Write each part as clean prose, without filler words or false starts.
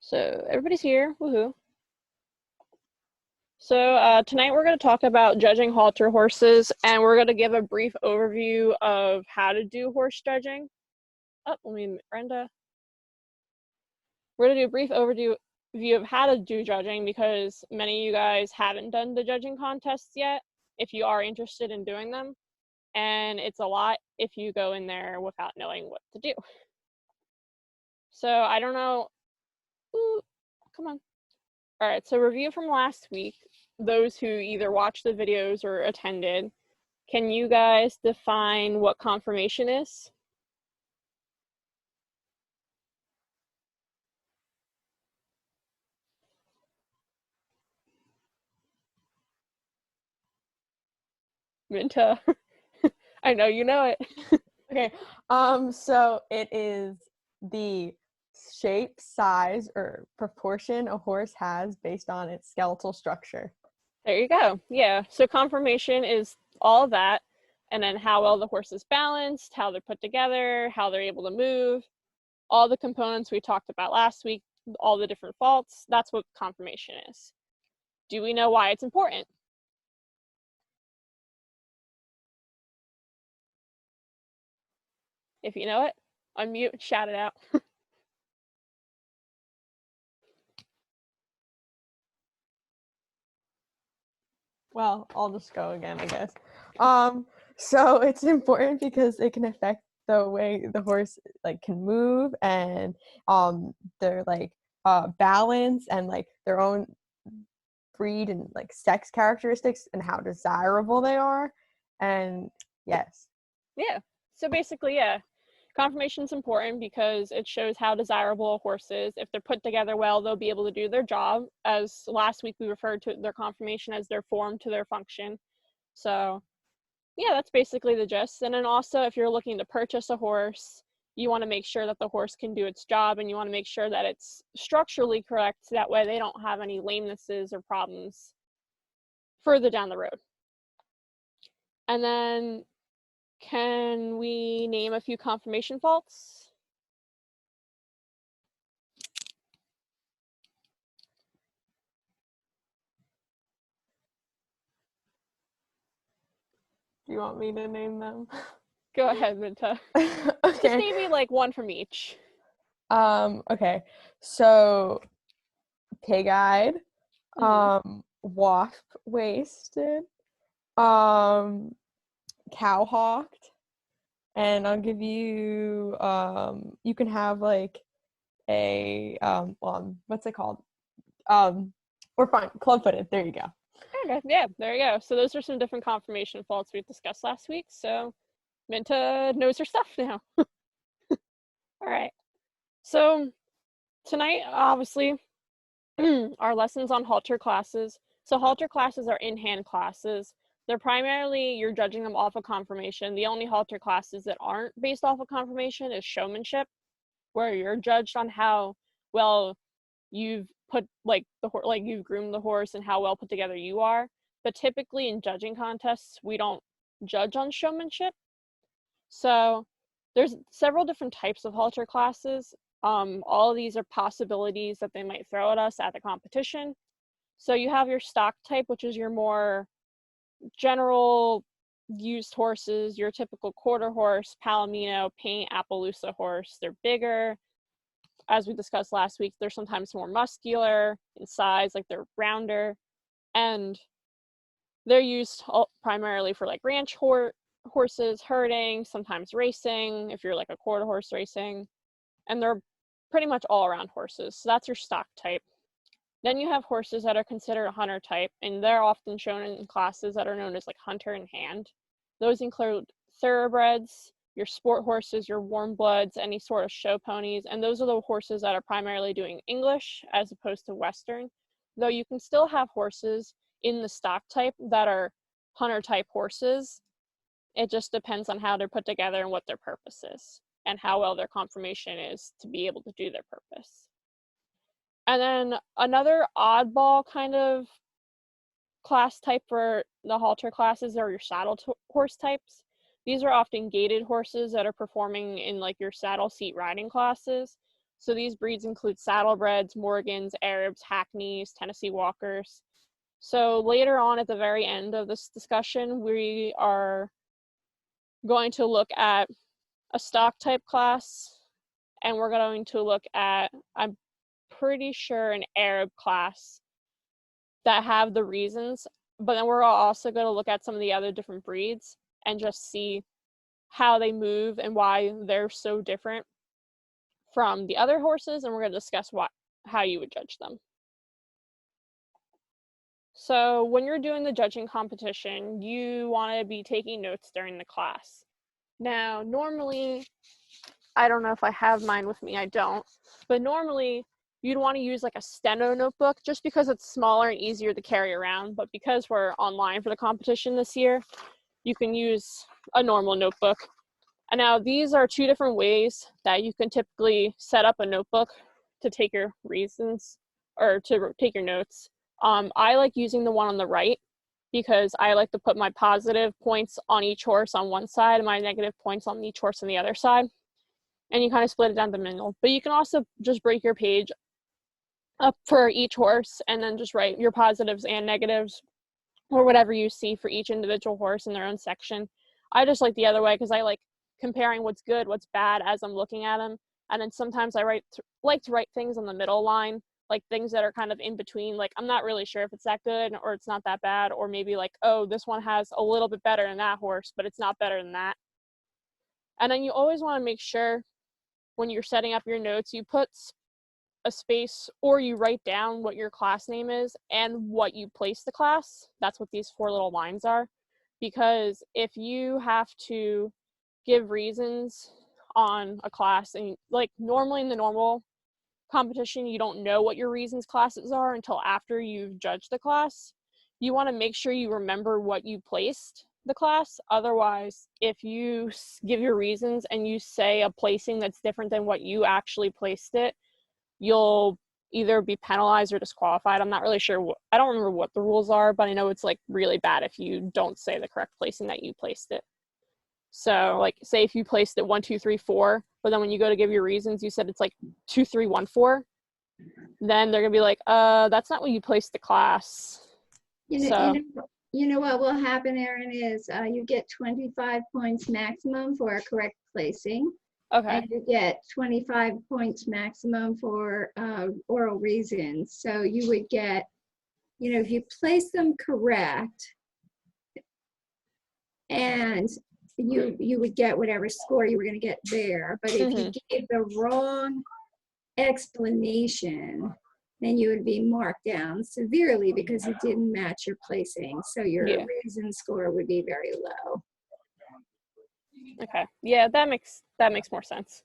So everybody's here, woohoo. So tonight we're going to talk about judging halter horses, and we're going to give a brief overview of how to do horse judging. Brenda. We're going to do a brief overview of how to do judging because many of you guys haven't done the judging contests yet, if you are interested in doing them. And it's a lot if you go in there without knowing what to do. So I don't know. Ooh, come on. All right, so review from last week. Those who either watched the videos or attended, can you guys define what conformation is? Minta, I know you know it. Okay, so it is the shape, size, or proportion a horse has based on its skeletal structure. There you go. Yeah, so conformation is all of that, and then how well the horse is balanced, how they're put together, how they're able to move, all the components we talked about last week, all the different faults. That's what conformation is. Do we know why it's important? If you know it, unmute and shout it out. Well, I'll just go again, I guess. So it's important because it can affect the way the horse can move and their balance and their own breed and sex characteristics and how desirable they are. And yes. Yeah. So basically, yeah, conformation is important because it shows how desirable a horse is. If they're put together well, they'll be able to do their job. As last week we referred to their conformation as their form to their function. So yeah, that's basically the gist. And then also, if you're looking to purchase a horse, you want to make sure that the horse can do its job, and you want to make sure that it's structurally correct. So that way they don't have any lamenesses or problems further down the road. And then, can we name a few conformation faults? Do you want me to name them? Go ahead, Minta. Okay. Just maybe one from each. Okay. So pig-eyed, wasp-waisted, cow-hawked, and I'll give you you can have a what's it called? We're fine. Club-footed. There you go. Okay, yeah, there you go. So those are some different conformation faults we discussed last week. So Minta knows her stuff now. All right. So tonight, obviously, our lessons on halter classes. So halter classes are in-hand classes. They're primarily, you're judging them off of conformation. The only halter classes that aren't based off of conformation is showmanship, where you're judged on how well you've put you've groomed the horse and how well put together you are. But typically in judging contests, we don't judge on showmanship. So there's several different types of halter classes. All of these are possibilities that they might throw at us at the competition. So you have your stock type, which is your more general used horses, your typical quarter horse, palomino, paint, Appaloosa horse. They're bigger. As we discussed last week, they're sometimes more muscular in size, they're rounder, and they're used primarily for ranch horses, herding, sometimes racing, if you're a quarter horse racing, and they're pretty much all around horses. So that's your stock type. Then you have horses that are considered a hunter type, and they're often shown in classes that are known as hunter in hand. Those include thoroughbreds, your sport horses, your warm bloods, any sort of show ponies, and those are the horses that are primarily doing English as opposed to Western, though you can still have horses in the stock type that are hunter type horses. It just depends on how they're put together and what their purpose is and how well their conformation is to be able to do their purpose. And then another oddball kind of class type for the halter classes are your saddle horse types. These are often gaited horses that are performing in your saddle seat riding classes. So these breeds include saddlebreds, Morgans, Arabs, Hackneys, Tennessee Walkers. So later on at the very end of this discussion, we are going to look at a stock type class, and we're going to look at, I'm pretty sure, an Arab class that have the reasons, but then we're also going to look at some of the other different breeds and just see how they move and why they're so different from the other horses, and we're going to discuss how you would judge them. So when you're doing the judging competition, you want to be taking notes during the class. Now, normally, I don't know if I have mine with me, I don't, but normally you'd want to use like a steno notebook just because it's smaller and easier to carry around, but because we're online for the competition this year, you can use a normal notebook. And now these are two different ways that you can typically set up a notebook to take your reasons or to take your notes. I like using the one on the right because I like to put my positive points on each horse on one side and my negative points on each horse on the other side. And you kind of split it down the middle. But you can also just break your page up for each horse and then just write your positives and negatives or whatever you see for each individual horse in their own section. I just like the other way because I like comparing what's good, what's bad as I'm looking at them. And then sometimes I like to write things on the middle line, like things that are kind of in between. Like I'm not really sure if it's that good or it's not that bad, or maybe like, oh, this one has a little bit better than that horse, but it's not better than that. And then you always want to make sure when you're setting up your notes, you put a space or you write down what your class name is and what you place the class. That's what these 4 little lines are. Because if you have to give reasons on a class, and like normally in the normal competition, you don't know what your reasons classes are until after you've judged the class. You want to make sure you remember what you placed the class. Otherwise, if you give your reasons and you say a placing that's different than what you actually placed it, you'll either be penalized or disqualified. I'm not really sure. I don't remember what the rules are, but I know it's like really bad if you don't say the correct placing that you placed it. So like say if you placed it 1, 2, 3, 4, but then when you go to give your reasons, you said it's like 2, 3, 1, 4, then they're gonna be like, that's not what you placed the class. You know what will happen, Erin, is you get 25 points maximum for a correct placing. Okay. And you get 25 points maximum for oral reasons. So you would get, if you place them correct, and you would get whatever score you were going to get there. But if you gave the wrong explanation, then you would be marked down severely because it didn't match your placing. So your reason score would be very low. Okay. Yeah, that makes more sense.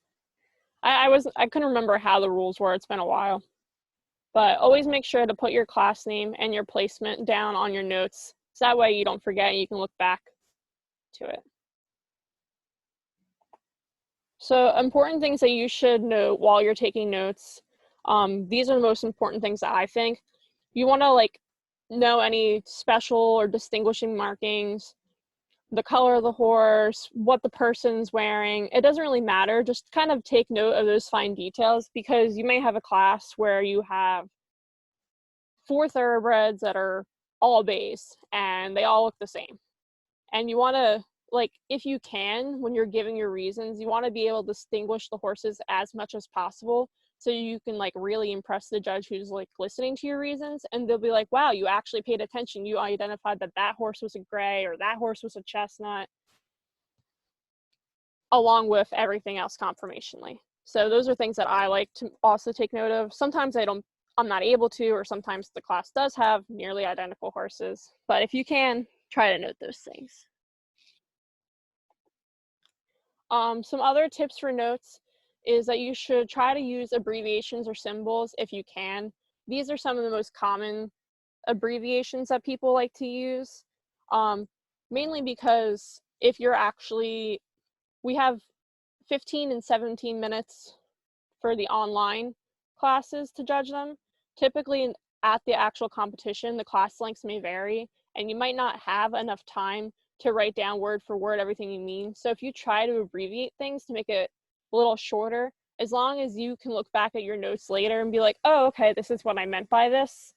I couldn't remember how the rules were. It's been a while. But always make sure to put your class name and your placement down on your notes. So that way you don't forget and you can look back to it. So important things that you should know while you're taking notes. These are the most important things that I think. You want to like know any special or distinguishing markings, the color of the horse, what the person's wearing. It doesn't really matter. Just kind of take note of those fine details because you may have a class where you have 4 thoroughbreds that are all bays and they all look the same. And you want to, like, if you can, when you're giving your reasons, you want to be able to distinguish the horses as much as possible so you can like really impress the judge who's like listening to your reasons, and they'll be like, wow, you actually paid attention. You identified that horse was a gray or that horse was a chestnut, along with everything else conformationally. So those are things that I like to also take note of. Sometimes I'm not able to, or sometimes the class does have nearly identical horses, but if you can, try to note those things. Some other tips for notes is that you should try to use abbreviations or symbols if you can. These are some of the most common abbreviations that people like to use, mainly because if you're we have 15 and 17 minutes for the online classes to judge them. Typically at the actual competition, the class lengths may vary, and you might not have enough time to write down word for word everything you mean. So if you try to abbreviate things to make it a little shorter, as long as you can look back at your notes later and be like, oh, okay, this is what I meant by this,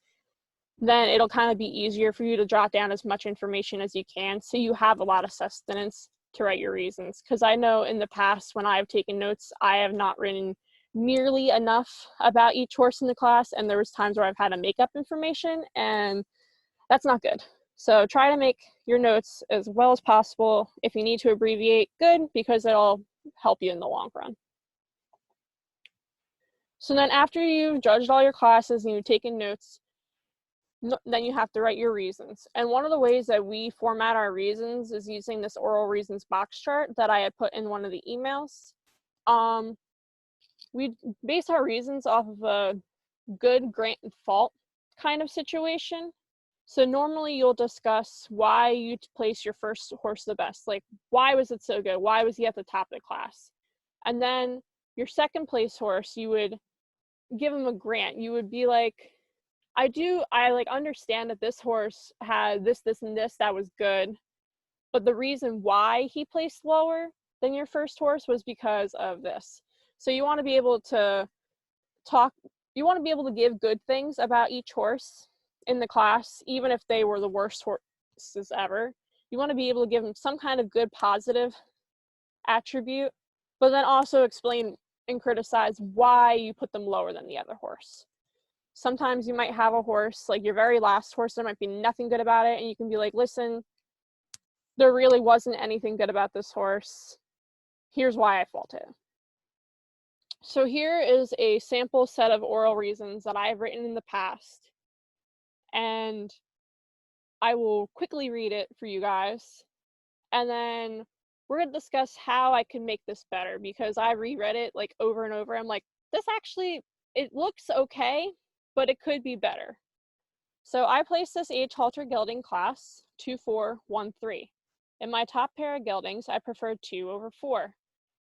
then it'll kind of be easier for you to jot down as much information as you can so you have a lot of sustenance to write your reasons. Because I know in the past when I've taken notes, I have not written nearly enough about each horse in the class, and there was times where I've had to make up information, and that's not good. So try to make your notes as well as possible. If you need to abbreviate, good, because it'll help you in the long run. So then after you've judged all your classes and you've taken notes, then you have to write your reasons. And one of the ways that we format our reasons is using this oral reasons box chart that I had put in one of the emails. We base our reasons off of a good, great, and fault kind of situation. So normally you'll discuss why you place your first horse the best. Like, why was it so good? Why was he at the top of the class? And then your second place horse, you would give him a grant. You would be like, I like understand that this horse had this, and this that was good, but the reason why he placed lower than your first horse was because of this. So you want to be able to give good things about each horse in the class, even if they were the worst horses ever. You want to be able to give them some kind of good positive attribute, but then also explain and criticize why you put them lower than the other horse. Sometimes you might have a horse, like your very last horse, there might be nothing good about it, and you can be like, listen, there really wasn't anything good about this horse. Here's why I fault it. So here is a sample set of oral reasons that I've written in the past, and I will quickly read it for you guys, and then we're going to discuss how I can make this better, because I reread it like over and over. I'm like, this actually, it looks okay, but it could be better. So I placed this age halter gelding class 2, 4, 1, 3. In my top pair of geldings, I preferred 2 over 4.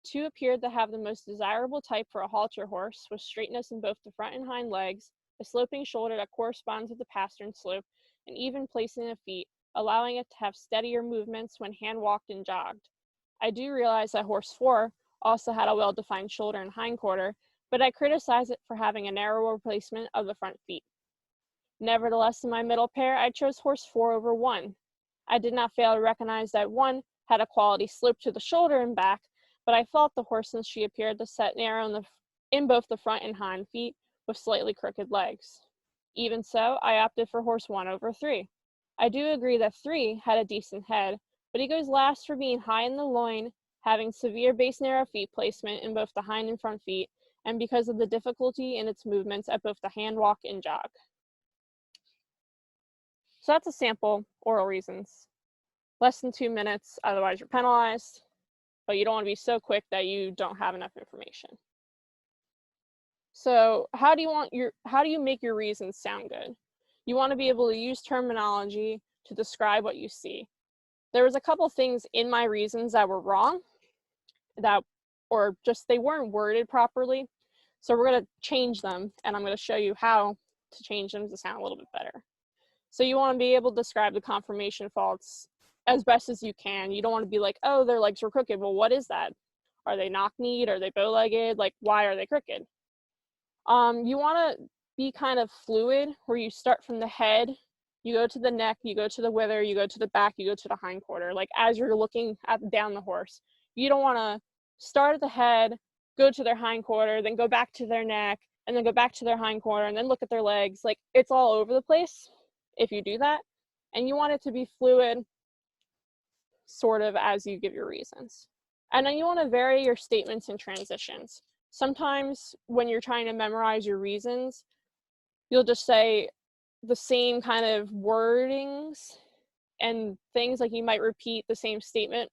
2 appeared to have the most desirable type for a halter horse, with straightness in both the front and hind legs, a sloping shoulder that corresponds with the pastern slope, and even placing of feet, allowing it to have steadier movements when hand walked and jogged. I do realize that horse 4 also had a well-defined shoulder and hindquarter, but I criticize it for having a narrower placement of the front feet. Nevertheless, in my middle pair, I chose horse 4 over 1. I did not fail to recognize that 1 had a quality slope to the shoulder and back, but I fault the horse since she appeared to set narrow in both the front and hind feet with slightly crooked legs. Even so, I opted for horse 1 over 3. I do agree that 3 had a decent head, but he goes last for being high in the loin, having severe base narrow feet placement in both the hind and front feet, and because of the difficulty in its movements at both the hand walk and jog. So that's a sample, oral reasons. Less than 2 minutes, otherwise you're penalized, but you don't want to be so quick that you don't have enough information. So how do you make your reasons sound good? You want to be able to use terminology to describe what you see. There was a couple things in my reasons that were wrong, or just they weren't worded properly. So we're going to change them, and I'm going to show you how to change them to sound a little bit better. So you want to be able to describe the conformation faults as best as you can. You don't want to be like, oh, their legs were crooked. Well, what is that? Are they knock-kneed? Are they bow-legged? Like, why are they crooked? You want to be kind of fluid, where you start from the head, you go to the neck, you go to the wither, you go to the back, you go to the hindquarter. Like, as you're looking down the horse, you don't want to start at the head, go to their hindquarter, then go back to their neck, and then go back to their hindquarter, and then look at their legs. Like, it's all over the place if you do that, and you want it to be fluid sort of as you give your reasons. And then you want to vary your statements and transitions. Sometimes when you're trying to memorize your reasons, you'll just say the same kind of wordings and things, like you might repeat the same statement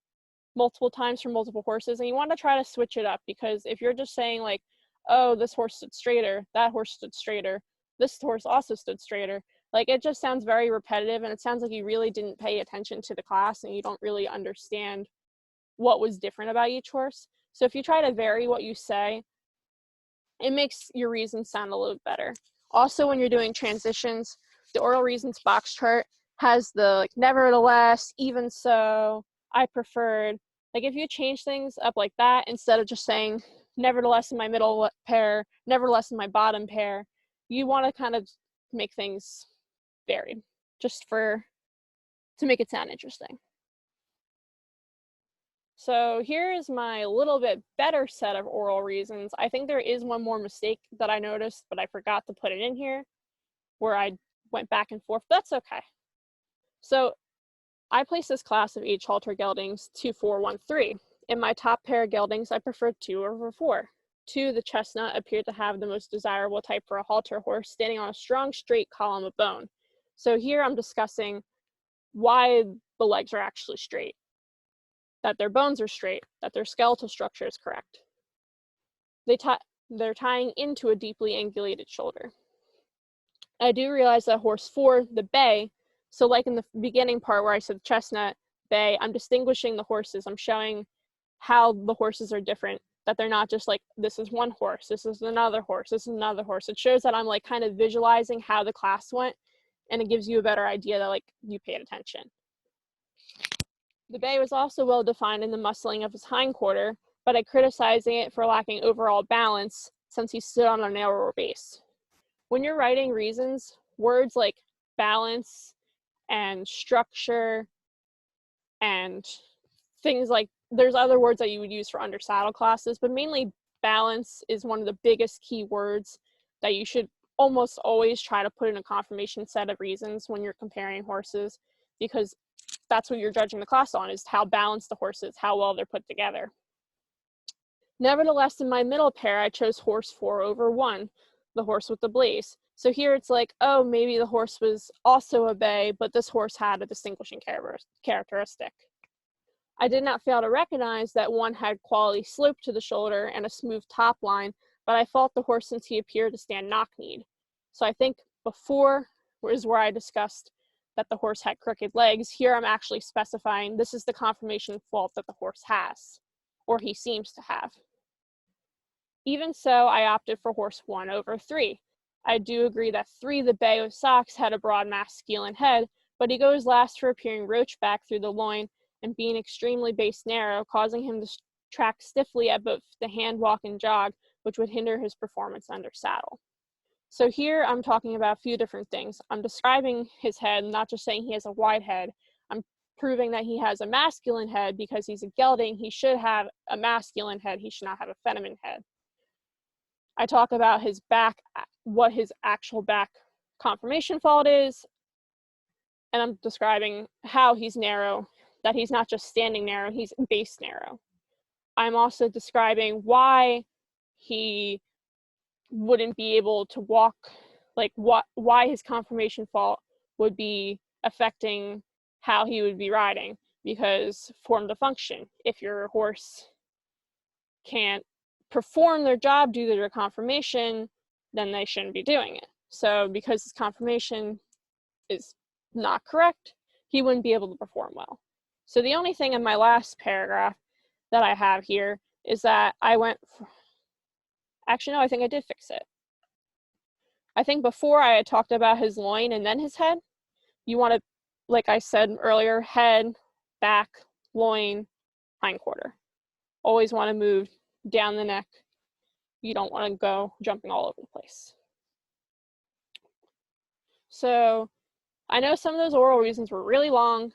multiple times for multiple horses, and you want to try to switch it up, because if you're just saying like, oh, this horse stood straighter, that horse stood straighter, this horse also stood straighter, like it just sounds very repetitive, and it sounds like you really didn't pay attention to the class and you don't really understand what was different about each horse. So if you try to vary what you say, it makes your reasons sound a little better. Also, when you're doing transitions, the oral reasons box chart has the like, nevertheless, even so, I preferred. Like if you change things up like that, instead of just saying nevertheless in my middle pair, nevertheless in my bottom pair. You want to kind of make things varied, just to make it sound interesting. So here is my little bit better set of oral reasons. I think there is one more mistake that I noticed, but I forgot to put it in here, where I went back and forth. That's okay. So I placed this class of H. Halter geldings 2, 4, 1, 3. In my top pair of geldings, I preferred 2 over 4. 2, the chestnut, appeared to have the most desirable type for a halter horse, standing on a strong, straight column of bone. So here I'm discussing why the legs are actually straight, that their bones are straight, that their skeletal structure is correct. They're tying into a deeply angulated shoulder. I do realize that horse 4, the bay, so like in the beginning part where I said chestnut, bay, I'm distinguishing the horses. I'm showing how the horses are different, that they're not just like, this is one horse, this is another horse, this is another horse. It shows that I'm like kind of visualizing how the class went, and it gives you a better idea that like you paid attention. The bay was also well defined in the muscling of his hindquarter, but I criticizing it for lacking overall balance since he stood on a narrower base. When you're writing reasons, words like balance and structure and things like, there's other words that you would use for under saddle classes, but mainly balance is one of the biggest key words that you should almost always try to put in a confirmation set of reasons when you're comparing horses, because that's what you're judging the class on, is how balanced the horse is, how well they're put together. Nevertheless, in my middle pair, I chose horse 4 over 1, the horse with the blaze. So here it's like, oh, maybe the horse was also a bay, but this horse had a distinguishing characteristic. I did not fail to recognize that one had quality slope to the shoulder and a smooth top line, but I fault the horse since he appeared to stand knock-kneed. So I think before is where I discussed that the horse had crooked legs. Here I'm actually specifying this is the confirmation fault that the horse has, or he seems to have. Even so, I opted for horse 1 over 3. I do agree that 3, the bay with socks, had a broad masculine head, but he goes last for appearing roachback through the loin and being extremely base narrow, causing him to track stiffly at both the hand, walk, and jog, which would hinder his performance under saddle. So here I'm talking about a few different things. I'm describing his head, not just saying he has a wide head. I'm proving that he has a masculine head because he's a gelding. He should have a masculine head. He should not have a feminine head. I talk about his back, what his actual back conformation fault is, and I'm describing how he's narrow, that he's not just standing narrow, he's base narrow. I'm also describing why he wouldn't be able to walk, like why his conformation fault would be affecting how he would be riding, because form to function. If your horse can't perform their job due to their conformation, then they shouldn't be doing it. So because his conformation is not correct, he wouldn't be able to perform well. So the only thing in my last paragraph that I have here is that I went for, actually no, I think I did fix it. I think before I had talked about his loin and then his head. You want to, like I said earlier, head, back, loin, hindquarter. Always want to move down the neck. You don't want to go jumping all over the place. So I know some of those oral reasons were really long,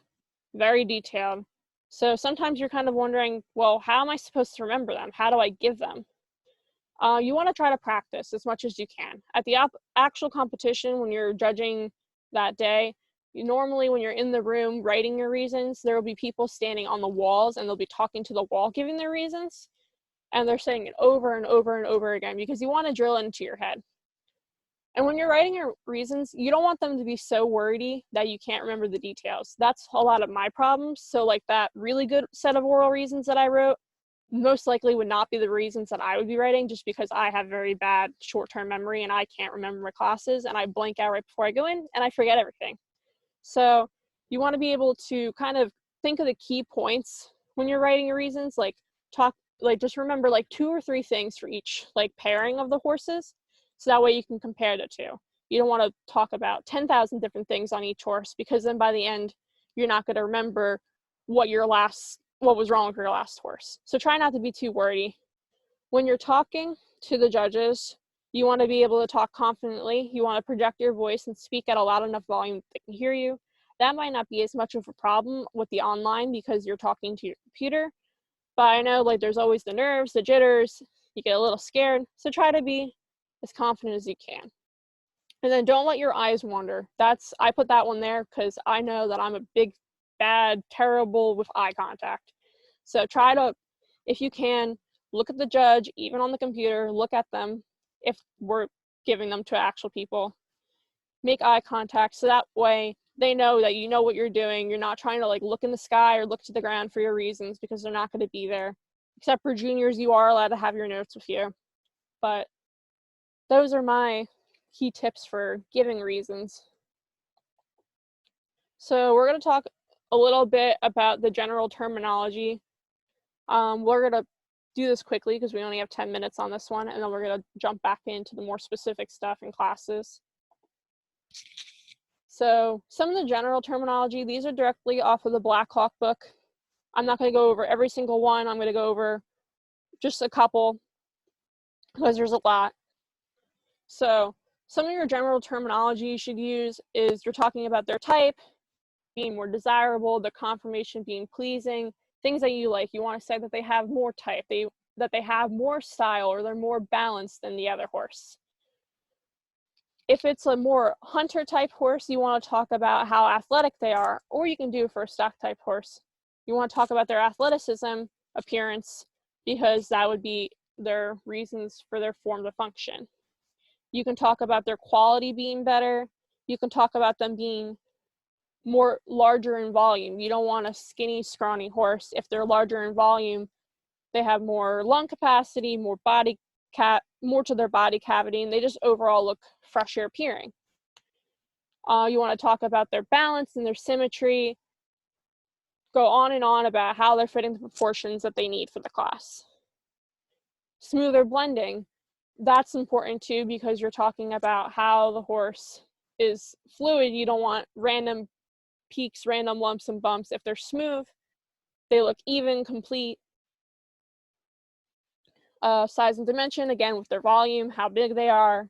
very detailed. So sometimes you're kind of wondering, well, how am I supposed to remember them? How do I give them? You want to try to practice as much as you can. At the actual competition, when you're judging that day, normally when you're in the room writing your reasons, there will be people standing on the walls and they'll be talking to the wall giving their reasons. And they're saying it over and over and over again because you want to drill it into your head. And when you're writing your reasons, you don't want them to be so wordy that you can't remember the details. That's a lot of my problems. So like that really good set of oral reasons that I wrote most likely would not be the reasons that I would be writing, just because I have very bad short-term memory and I can't remember my classes and I blank out right before I go in and I forget everything. So you want to be able to kind of think of the key points when you're writing your reasons, like just remember like 2 or 3 things for each like pairing of the horses. So that way you can compare the two. You don't want to talk about 10,000 different things on each horse, because then by the end, you're not going to remember what was wrong with your last horse. So try not to be too wordy. When you're talking to the judges, you want to be able to talk confidently. You want to project your voice and speak at a loud enough volume that they can hear you. That might not be as much of a problem with the online because you're talking to your computer. But I know like there's always the nerves, the jitters, you get a little scared. So try to be as confident as you can. And then don't let your eyes wander. I put that one there because I know that I'm a big, bad, terrible with eye contact. So try to, if you can, look at the judge, even on the computer, look at them if we're giving them to actual people. Make eye contact so that way they know that you know what you're doing. You're not trying to like look in the sky or look to the ground for your reasons because they're not going to be there. Except for juniors, you are allowed to have your notes with you. But those are my key tips for giving reasons. So we're going to talk a little bit about the general terminology. We're going to do this quickly because we only have 10 minutes on this one, and then we're going to jump back into the more specific stuff in classes. So some of the general terminology, these are directly off of the Black Hawk book. I'm not going to go over every single one. I'm going to go over just a couple because there's a lot. So some of your general terminology you should use is you're talking about their type being more desirable, their conformation being pleasing, things that you like. You want to say that they have more type, that they have more style, or they're more balanced than the other horse. If it's a more hunter type horse, you want to talk about how athletic they are, or you can do for a stock type horse. You want to talk about their athleticism, appearance, because that would be their reasons for their form to function. You can talk about their quality being better. You can talk about them being more larger in volume. You don't want a skinny, scrawny horse. If they're larger in volume, they have more lung capacity, more to their body cavity, and they just overall look fresher appearing. You want to talk about their balance and their symmetry. Go on and on about how they're fitting the proportions that they need for the class. Smoother blending. That's important too because you're talking about how the horse is fluid. You don't want random peaks, random lumps and bumps. If they're smooth, they look even, complete. Size and dimension, again, with their volume, how big they are.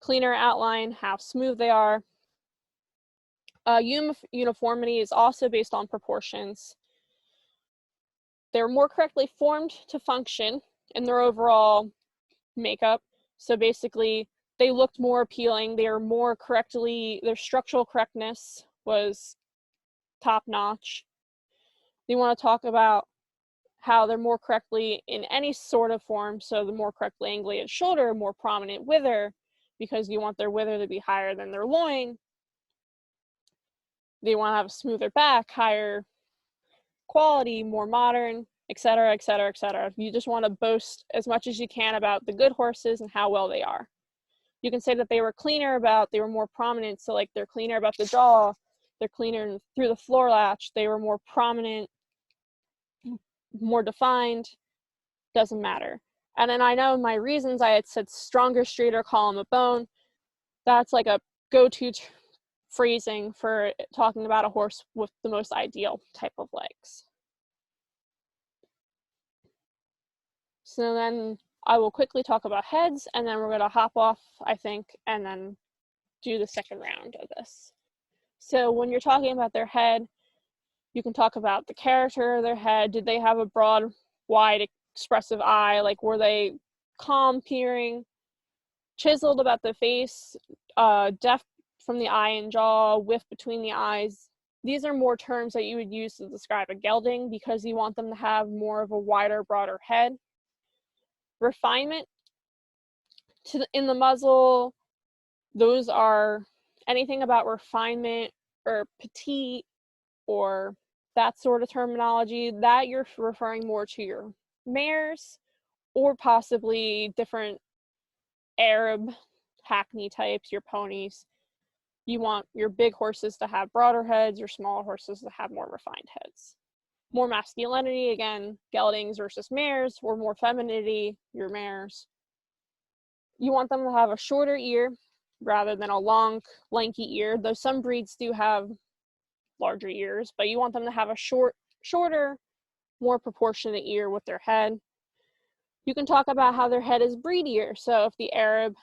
Cleaner outline, how smooth they are. Uniformity is also based on proportions. They're more correctly formed to function in their overall makeup. So basically, they looked more appealing. They are more correctly, their structural correctness was top notch. You want to talk about how they're more correctly in any sort of form. So the more correctly angulated shoulder, more prominent wither, because you want their wither to be higher than their loin. They want to have a smoother back, higher quality, more modern, etc., etc., etc. You just want to boast as much as you can about the good horses and how well they are. You can say that they were more prominent, so like they're cleaner about the jaw, they're cleaner through the floor latch, they were more prominent, more defined, doesn't matter. And then I know my reasons, I had said stronger, straighter column of bone. That's like a go-to phrasing for talking about a horse with the most ideal type of legs. So then I will quickly talk about heads, and then we're going to hop off, I think, and then do the second round of this. So when you're talking about their head, you can talk about the character of their head. Did they have a broad, wide, expressive eye? Like, were they calm, peering, chiseled about the face, deft from the eye and jaw, width between the eyes? These are more terms that you would use to describe a gelding because you want them to have more of a wider, broader head. Refinement in the muzzle, those are anything about refinement or petite or that sort of terminology that you're referring more to your mares or possibly different Arab hackney types, your ponies. You want your big horses to have broader heads, your smaller horses to have more refined heads. More masculinity, again, geldings versus mares, or more femininity, your mares. You want them to have a shorter ear rather than a long, lanky ear, though some breeds do have larger ears, but you want them to have a shorter, more proportionate ear with their head. You can talk about how their head is breedier. So if the Arab,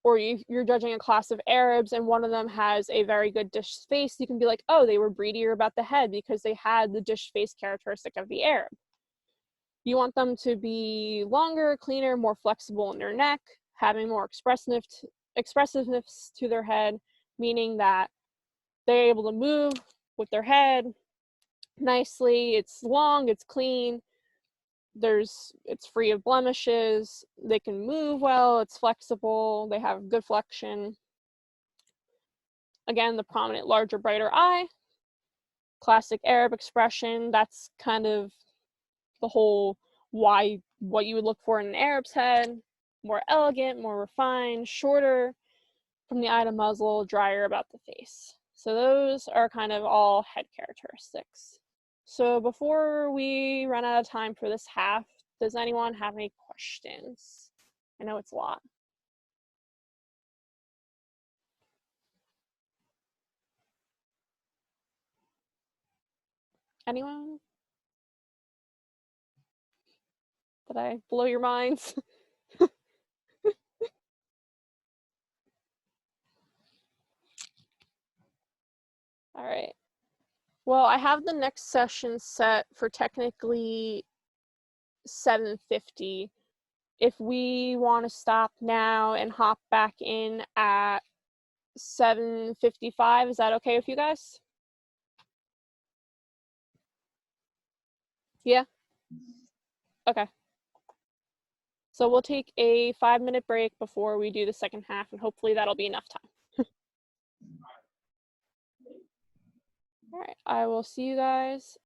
or you're judging a class of Arabs and one of them has a very good dish face, you can be like, oh, they were breedier about the head because they had the dish face characteristic of the Arab. You want them to be longer, cleaner, more flexible in their neck, having more expressiveness to their head, meaning that they're able to move with their head nicely. It's long, it's clean, it's free of blemishes, they can move well, it's flexible, they have good flexion. Again, the prominent, larger, brighter eye, classic Arab expression. That's kind of the whole what you would look for in an Arab's head. More elegant, more refined, shorter from the eye to muzzle, drier about the face. So those are kind of all head characteristics. So before we run out of time for this half, does anyone have any questions? I know it's a lot. Anyone? Did I blow your minds? All right. Well, I have the next session set for technically 7:50. If we want to stop now and hop back in at 7:55, is that okay with you guys? Yeah? Okay. So we'll take a 5-minute break before we do the second half, and hopefully that'll be enough time. All right, I will see you guys